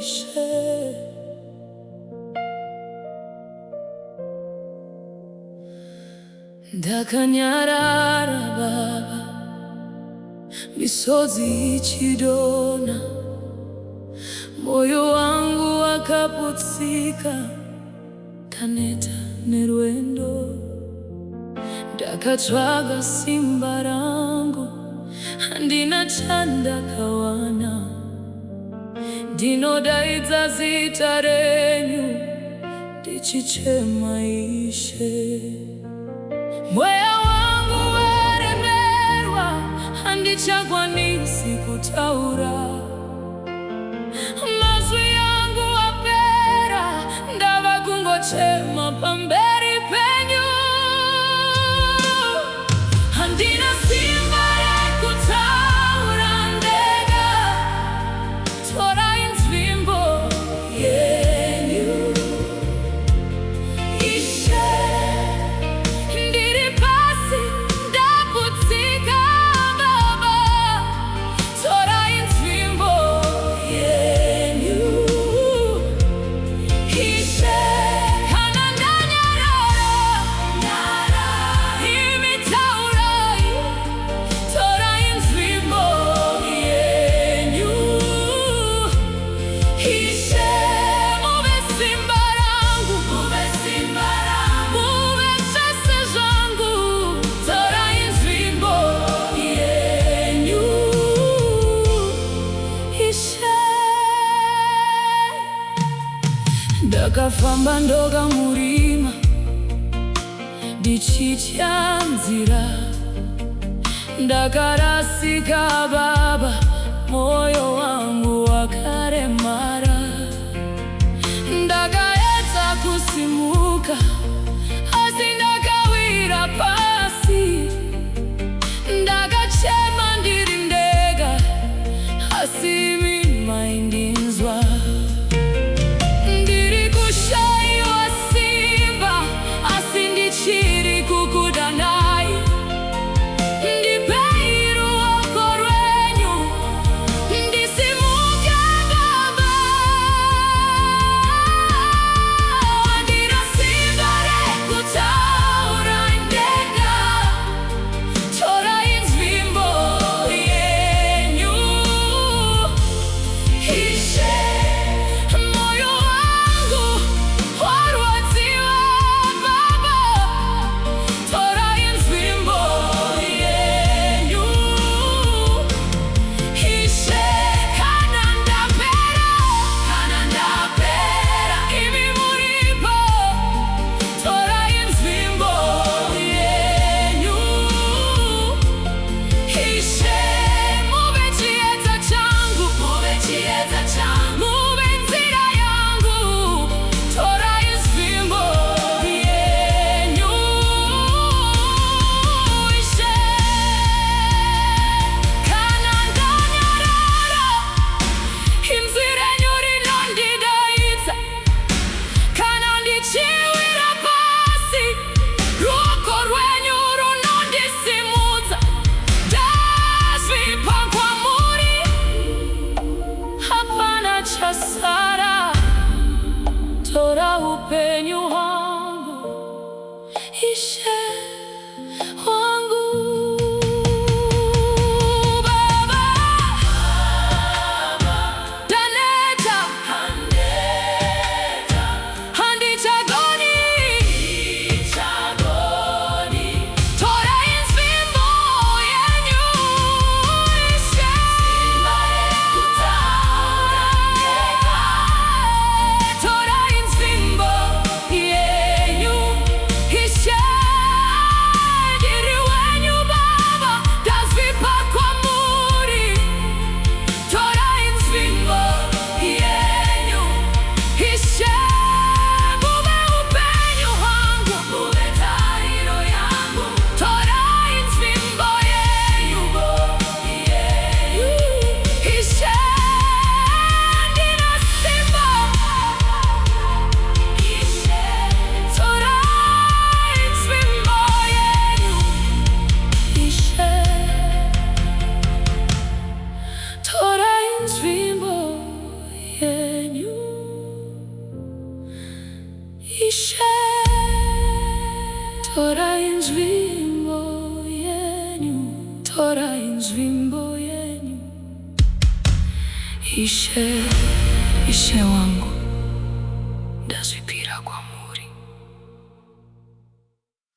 Ishe. Ndakanyarara baba, misozi ichidona, moyo wangu wakaputsika, taneta nerwendo. Ndakatsvaga simba rangu, handina chandakawana. Ndinodaidza zita renyu, ndichichema Ishe. Mweya wangu waremerwa, handichakwanisi kutaura. Mazwi yangu apera, ndava kungochema pamberi penyu. Handina simba rekutaura ndega, Torai Nzvimbo yenyu Ishe. Ndiri pasi ndaputsika baba, Torai Nzvimbo yenyu Ishe. Kana ndanyarara, imi taurai, Torai Nzvimbo yenyu Ishe. Muve simba rangu, muve zvese zvangu, Torai Nzvimbo yenyu Ishe. Ndakafamba ndoga murima, ndichitya nzira. Ndakarasika baba, moyo wangu wakaremara. Ndakaedza kusimuka, asi ndakawira pasi. Ndakachema ndiri ndega, asi imi maindinzwa. Ndiri kushaiwa simba, asi ndichiri kukudanai. Ndipei ruoko rwenyu, ndisimuke baba. Handina simba rekutaura ndega, Torai Nzvimbo yenyu Ishe. Moyo wangu warwadziwa baba, Torai Nzvimbo yenyu Ishe. Kana ndapera, imi muripo, Torai Nzvimbo yenyu Ishe. Muve chiedza changu, muve nzira yangu, Torai Nzvimbo yenyu Ishe. Kana ndanyarara, inzwi renyu rinondidaidza. Kana ndichiwira pasi, ruoko rwenyu runondisimudza. Ndazvipa kwamuri, hapana chasara. Tora upenyu hwangu, Ishe wangu baba. Taneta, handichagoni, Torai Nzvimbo yenyu Ishe. Torai Nzvimbo yenyu Ishe. Torai nzvimbo yenyu, torai nzvimbo yenyu. Ishe, Ishe wangu.